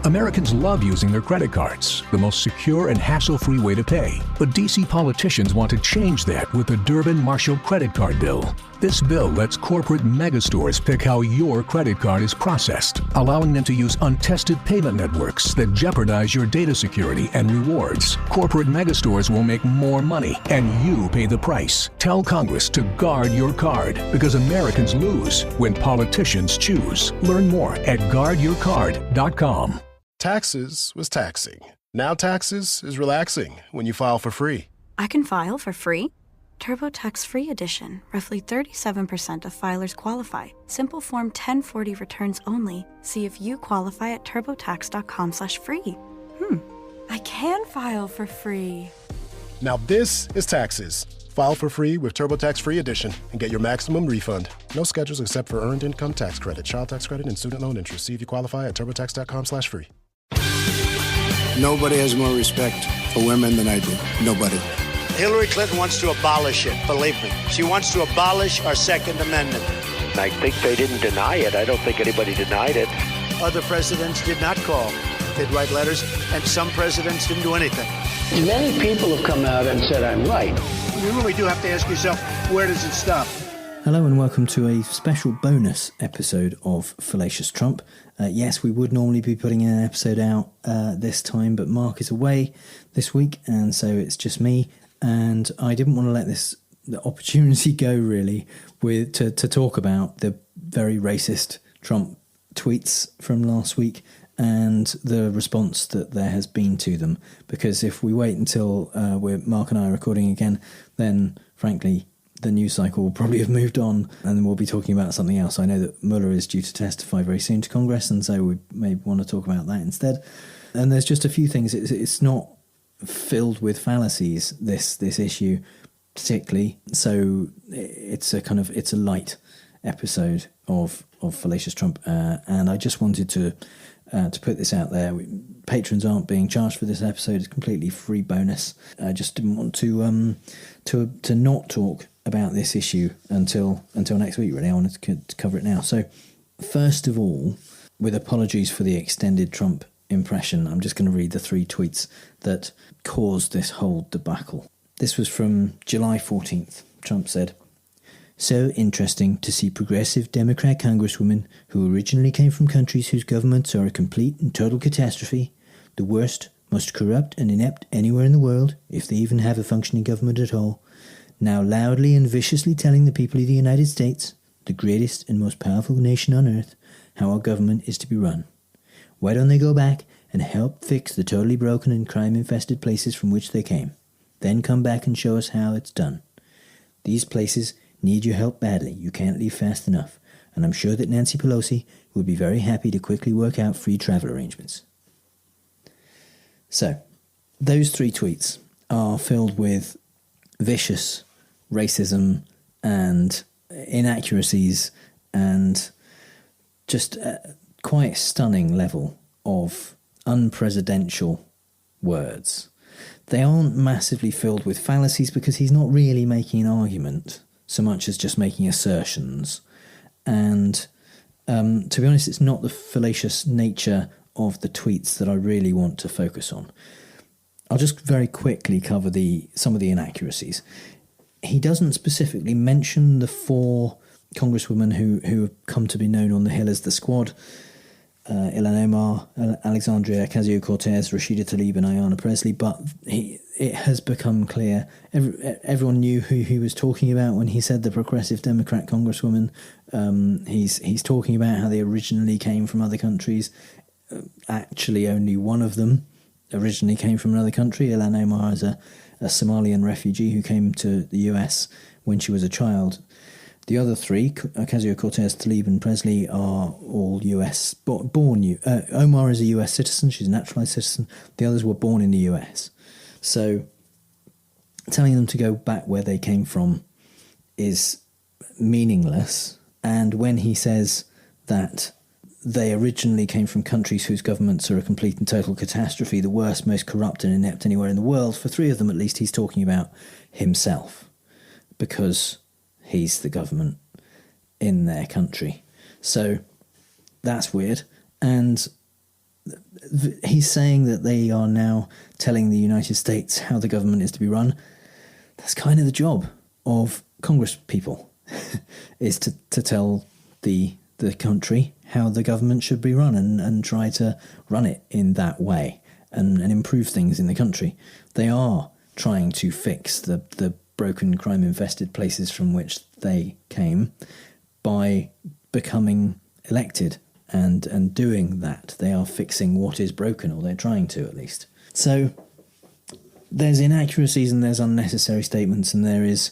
Americans love using their credit cards, the most secure and hassle-free way to pay. But D.C. politicians want to change that with the Durbin-Marshall credit card bill. This bill lets corporate megastores pick how your credit card is processed, allowing them to use untested payment networks that jeopardize your data security and rewards. Corporate megastores will make more money, and you pay the price. Tell Congress to guard your card, because Americans lose when politicians choose. Learn more at guardyourcard.com. Taxes was taxing. Now taxes is relaxing when you file for free. I can file for free? TurboTax Free Edition. Roughly 37% of filers qualify. Simple Form 1040 returns only. See if you qualify at turbotax.com/free. I can file for free. Now this is taxes. File for free with TurboTax Free Edition and get your maximum refund. No schedules except for Earned Income Tax Credit, Child Tax Credit, and Student Loan Interest. See if you qualify at turbotax.com/free. Nobody has more respect for women than I do. Nobody. Hillary Clinton wants to abolish it, believe me. She wants to abolish our Second Amendment. I think they didn't deny it. I don't think anybody denied it. Other presidents did not call. They'd write letters, and some presidents didn't do anything. Many people have come out and said I'm right. You really do have to ask yourself, where does it stop? Hello and welcome to a special bonus episode of Fallacious Trump. Yes, we would normally be putting an episode out this time, but Mark is away this week, and so it's just me. And I didn't want to let the opportunity go, really, to talk about the very racist Trump tweets from last week and the response that there has been to them. Because if we wait until Mark and I are recording again, then frankly, the news cycle will probably have moved on, and then we'll be talking about something else. I know that Mueller is due to testify very soon to Congress, and so we may want to talk about that instead. And there's just a few things. It's not filled with fallacies, this issue particularly. So it's a light episode of Fallacious Trump, and I just wanted to put this out there. Patrons aren't being charged for this episode. It's completely free bonus. I just didn't want to not talk about this issue until next week, really. I wanted to cover it now. So first of all, with apologies for the extended Trump impression, I'm just going to read the 3 tweets that caused this whole debacle. This was from July 14th. Trump said, "So interesting to see progressive Democrat congresswomen who originally came from countries whose governments are a complete and total catastrophe, the worst, most corrupt and inept anywhere in the world, if they even have a functioning government at all, now loudly and viciously telling the people of the United States, the greatest and most powerful nation on earth, how our government is to be run. Why don't they go back and help fix the totally broken and crime-infested places from which they came? Then come back and show us how it's done. These places need your help badly. You can't leave fast enough. And I'm sure that Nancy Pelosi would be very happy to quickly work out free travel arrangements." So, those 3 tweets are filled with vicious racism and inaccuracies and just quite a stunning level of unpresidential words. They aren't massively filled with fallacies because he's not really making an argument so much as just making assertions. And to be honest, it's not the fallacious nature of the tweets that I really want to focus on. I'll just very quickly cover some of the inaccuracies. He doesn't specifically mention the 4 congresswomen who have come to be known on the Hill as the Squad: Ilhan Omar, Alexandria Ocasio-Cortez, Rashida Tlaib and Ayanna Pressley, but it has become clear, everyone knew who he was talking about when he said the progressive Democrat congresswoman. He's talking about how they originally came from other countries. Actually, only one of them originally came from another country. Ilhan Omar is a Somalian refugee who came to the US when she was a child. The other 3, Ocasio-Cortez, Tlaib and Presley, are all US born. Omar is a US citizen. She's a naturalized citizen. The others were born in the US. So telling them to go back where they came from is meaningless. And when he says that they originally came from countries whose governments are a complete and total catastrophe, the worst, most corrupt and inept anywhere in the world, for 3 of them at least, he's talking about himself, because he's the government in their country. So that's weird. And he's saying that they are now telling the United States how the government is to be run. That's kind of the job of Congress people, is to tell the country how the government should be run and try to run it in that way and improve things in the country. They are trying to fix the broken, crime-infested places from which they came by becoming elected and doing that. They are fixing what is broken, or they're trying to, at least. So there's inaccuracies and there's unnecessary statements, and there is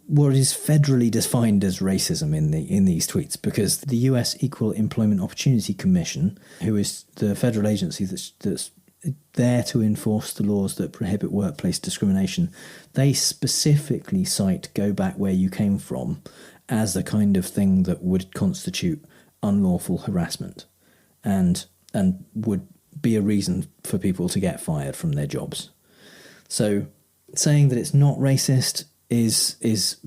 what is federally defined as racism in these tweets, because the US Equal Employment Opportunity Commission, who is the federal agency that's there to enforce the laws that prohibit workplace discrimination, they specifically cite "go back where you came from" as the kind of thing that would constitute unlawful harassment and would be a reason for people to get fired from their jobs. So saying that it's not racist is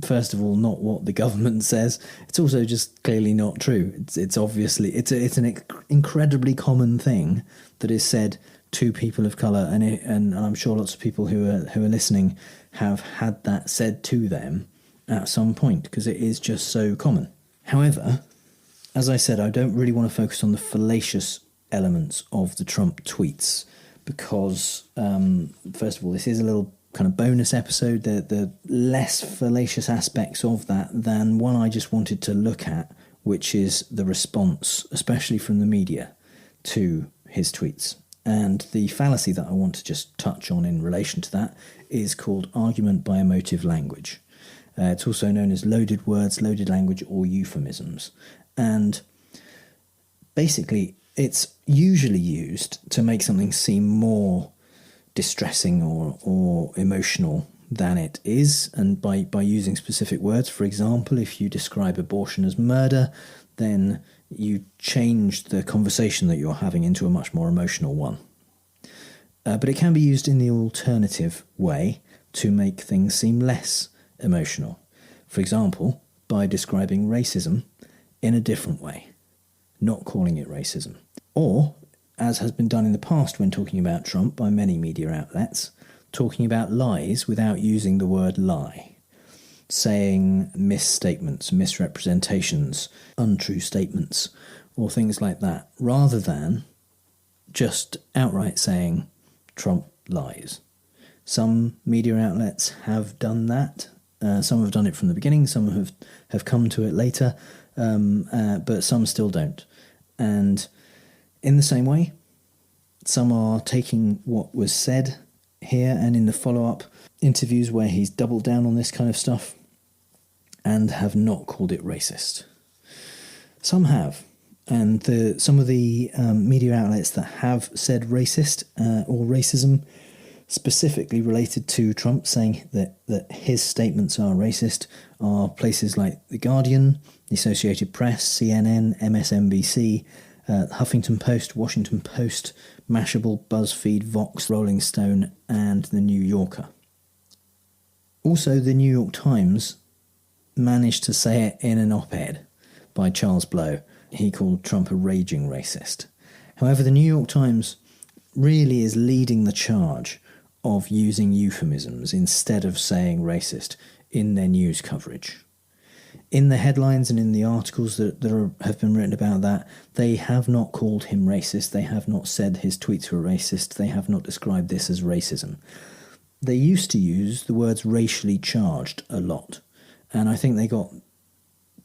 first of all not what the government says. It's also just clearly not true. It's obviously it's an incredibly common thing that is said to people of colour, and I'm sure lots of people who are listening have had that said to them at some point, because it is just so common. However, as I said, I don't really want to focus on the fallacious elements of the Trump tweets, because first of all, this is a little kind of bonus episode. The less fallacious aspects of that than one I just wanted to look at, which is the response, especially from the media, to his tweets. And the fallacy that I want to just touch on in relation to that is called argument by emotive language. It's also known as loaded words, loaded language, or euphemisms. And basically, it's usually used to make something seem more distressing or emotional than it is, and by using specific words. For example, if you describe abortion as murder, then you change the conversation that you're having into a much more emotional one. But it can be used in the alternative way to make things seem less emotional. For example, by describing racism in a different way, not calling it racism. Or, as has been done in the past when talking about Trump by many media outlets, talking about lies without using the word lie. Saying misstatements, misrepresentations, untrue statements, or things like that, rather than just outright saying Trump lies. Some media outlets have done that. Some have done it from the beginning, some have come to it later, but some still don't. And in the same way, some are taking what was said here and in the follow-up interviews where he's doubled down on this kind of stuff and have not called it racist. Some have, and some of the media outlets that have said racist or racism specifically related to Trump, saying that his statements are racist, are places like The Guardian, the Associated Press, CNN, MSNBC, Huffington Post, Washington Post, Mashable, BuzzFeed, Vox, Rolling Stone, and The New Yorker. Also, The New York Times managed to say it in an op-ed by Charles Blow. He called Trump a raging racist. However, The New York Times really is leading the charge of using euphemisms instead of saying racist in their news coverage. In the headlines and in the articles that have been written about that, they have not called him racist. They have not said his tweets were racist. They have not described this as racism. They used to use the words racially charged a lot, and I think they got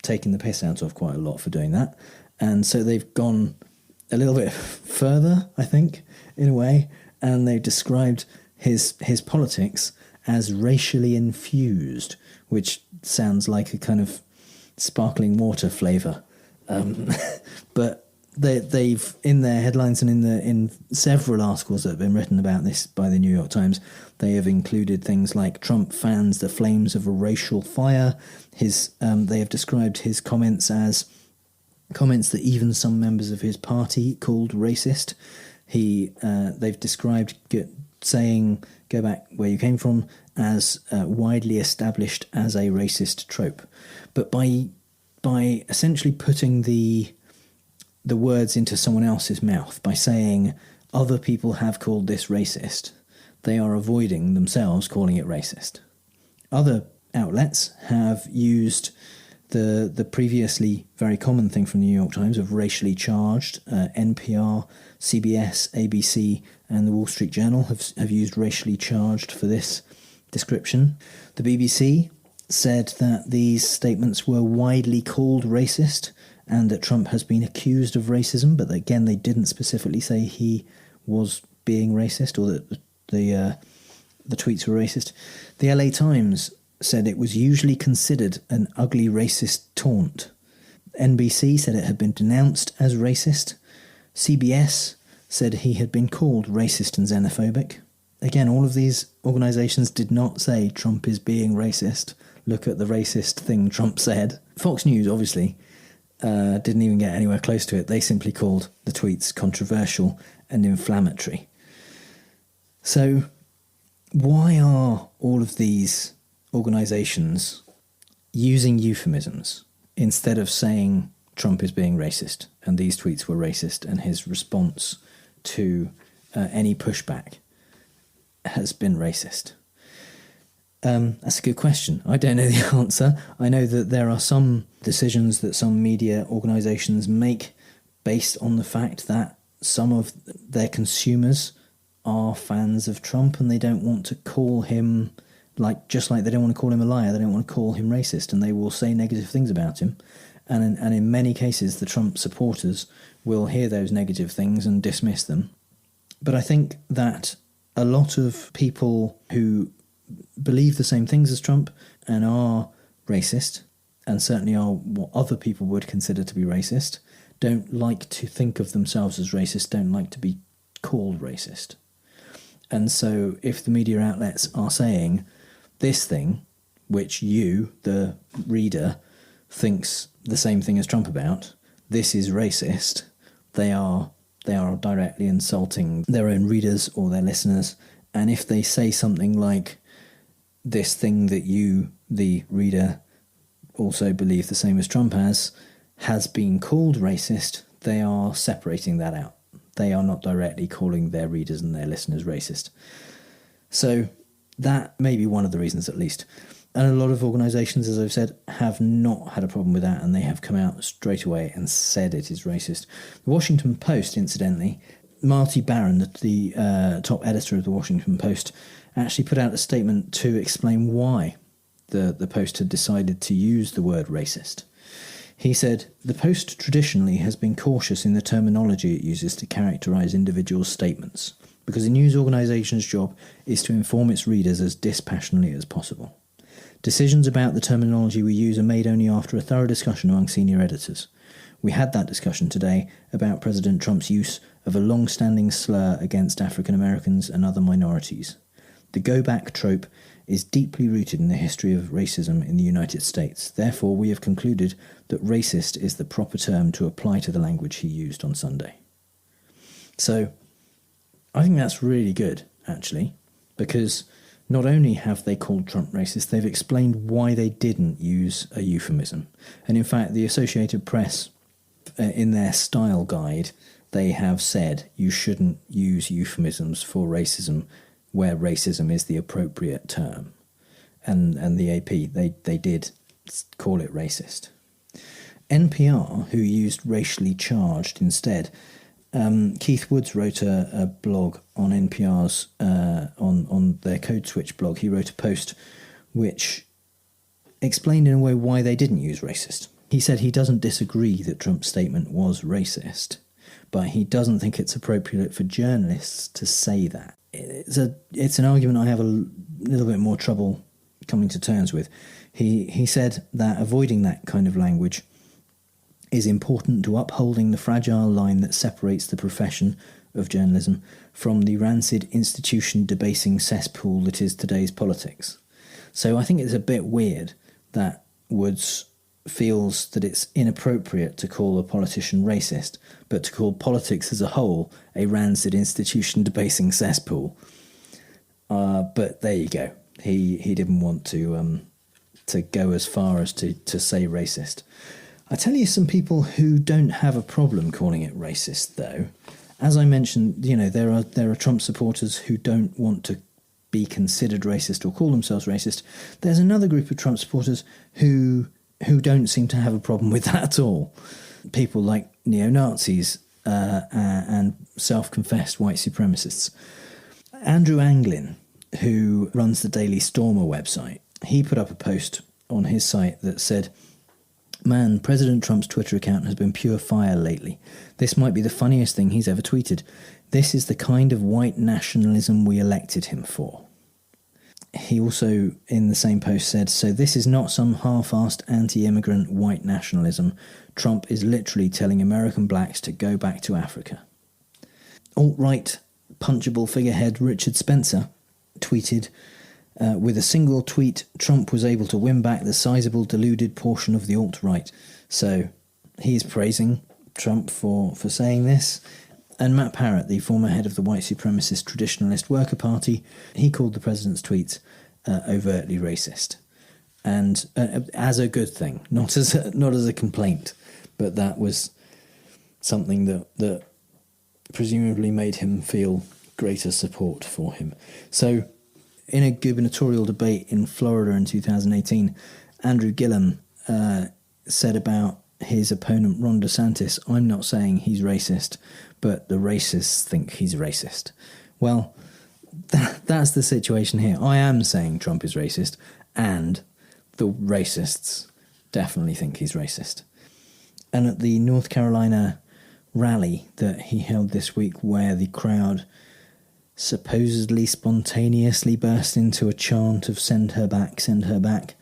taken the piss out of quite a lot for doing that. And so they've gone a little bit further, I think, in a way, and they've described his politics as racially infused, which sounds like a kind of sparkling water flavour. But they've, in their headlines and in several articles that have been written about this by the New York Times, they have included things like Trump fans the flames of a racial fire. They have described his comments as comments that even some members of his party called racist. They've described saying "go back where you came from" as widely established as a racist trope. But by essentially putting the the words into someone else's mouth by saying other people have called this racist. They are avoiding themselves calling it racist. Other outlets have used the previously very common thing from the New York Times of racially charged. NPR, CBS, ABC and the Wall Street Journal have used racially charged for this description. The BBC said that these statements were widely called racist and that Trump has been accused of racism, but again, they didn't specifically say he was being racist or that the tweets were racist. The LA Times said it was usually considered an ugly racist taunt. NBC said it had been denounced as racist. CBS said he had been called racist and xenophobic. Again, all of these organisations did not say Trump is being racist. Look at the racist thing Trump said. Fox News, obviously, didn't even get anywhere close to it. They simply called the tweets controversial and inflammatory. So, why are all of these organisations using euphemisms instead of saying Trump is being racist and these tweets were racist and his response to any pushback has been racist? That's a good question. I don't know the answer. I know that there are some decisions that some media organisations make based on the fact that some of their consumers are fans of Trump and they don't want to call him, just like they don't want to call him a liar, they don't want to call him racist, and they will say negative things about him. And in many cases, the Trump supporters will hear those negative things and dismiss them. But I think that a lot of people who believe the same things as Trump and are racist, and certainly are what other people would consider to be racist, don't like to think of themselves as racist, don't like to be called racist. And so if the media outlets are saying this thing, which you, the reader, thinks the same thing as Trump about, this is racist, they are directly insulting their own readers or their listeners. And if they say something like, this thing that you, the reader, also believe the same as Trump has been called racist, they are separating that out. They are not directly calling their readers and their listeners racist. So that may be one of the reasons, at least. And a lot of organisations, as I've said, have not had a problem with that, and they have come out straight away and said it is racist. The Washington Post, incidentally, Marty Baron, the top editor of the Washington Post, actually put out a statement to explain why the Post had decided to use the word racist. He said, "The Post traditionally has been cautious in the terminology it uses to characterise individuals' statements, because a news organisation's job is to inform its readers as dispassionately as possible. Decisions about the terminology we use are made only after a thorough discussion among senior editors. We had that discussion today about President Trump's use of a long-standing slur against African Americans and other minorities. The go-back trope is deeply rooted in the history of racism in the United States. Therefore, we have concluded that racist is the proper term to apply to the language he used on Sunday." So, I think that's really good, actually, because not only have they called Trump racist, they've explained why they didn't use a euphemism. And in fact, the Associated Press, in their style guide, they have said you shouldn't use euphemisms for racism where racism is the appropriate term. And the AP, they did call it racist. NPR, who used racially charged instead, Keith Woods wrote a blog on NPR's, on their Code Switch blog. He wrote a post which explained in a way why they didn't use racist. He said he doesn't disagree that Trump's statement was racist, but he doesn't think it's appropriate for journalists to say that. It's an argument I have a little bit more trouble coming to terms with. He said that avoiding that kind of language is important to upholding the fragile line that separates the profession of journalism from the rancid institution debasing cesspool that is today's politics. So I think it's a bit weird that Woods feels that it's inappropriate to call a politician racist, but to call politics as a whole a rancid institution debasing cesspool. But there you go. He didn't want to go as far as to say racist. I tell you some people who don't have a problem calling it racist, though. As I mentioned, there are Trump supporters who don't want to be considered racist or call themselves racist. There's another group of Trump supporters who don't seem to have a problem with that at all. People like neo-Nazis and self-confessed white supremacists. Andrew Anglin, who runs the Daily Stormer website, he put up a post on his site that said, "Man, President Trump's Twitter account has been pure fire lately. This might be the funniest thing he's ever tweeted. This is the kind of white nationalism we elected him for." He also, in the same post, said, "So this is not some half-assed anti-immigrant white nationalism. Trump is literally telling American blacks to go back to Africa." Alt-right punchable figurehead Richard Spencer tweeted, with a single tweet, Trump was able to win back the sizable deluded portion of the alt-right. So he's praising Trump for saying this. And Matt Parrott, the former head of the white supremacist Traditionalist Worker Party, he called the president's tweets overtly racist. And as a good thing, not as a complaint, but that was something that presumably made him feel greater support for him. So in a gubernatorial debate in Florida in 2018, Andrew Gillum said about his opponent Ron DeSantis, "I'm not saying he's racist, but the racists think he's racist." Well, that's the situation here. I am saying Trump is racist, and the racists definitely think he's racist. And at the North Carolina rally that he held this week, where the crowd supposedly spontaneously burst into a chant of "send her back, send her back,"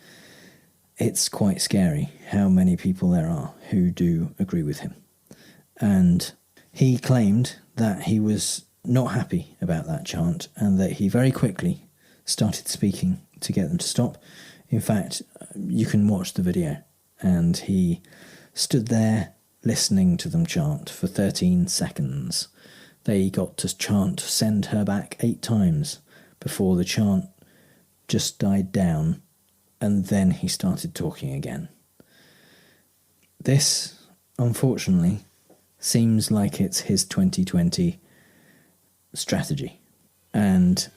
it's quite scary how many people there are who do agree with him. And he claimed that he was not happy about that chant and that he very quickly started speaking to get them to stop. In fact, you can watch the video, and he stood there listening to them chant for 13 seconds. They got to chant "send her back" 8 times before the chant just died down, and then he started talking again. This, unfortunately, seems like it's his 2020 strategy, and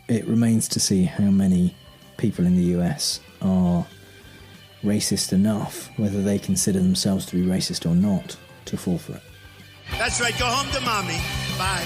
it remains to see how many people in the US are racist enough, whether they consider themselves to be racist or not, to fall for it. That's right. Go home to mommy. Bye.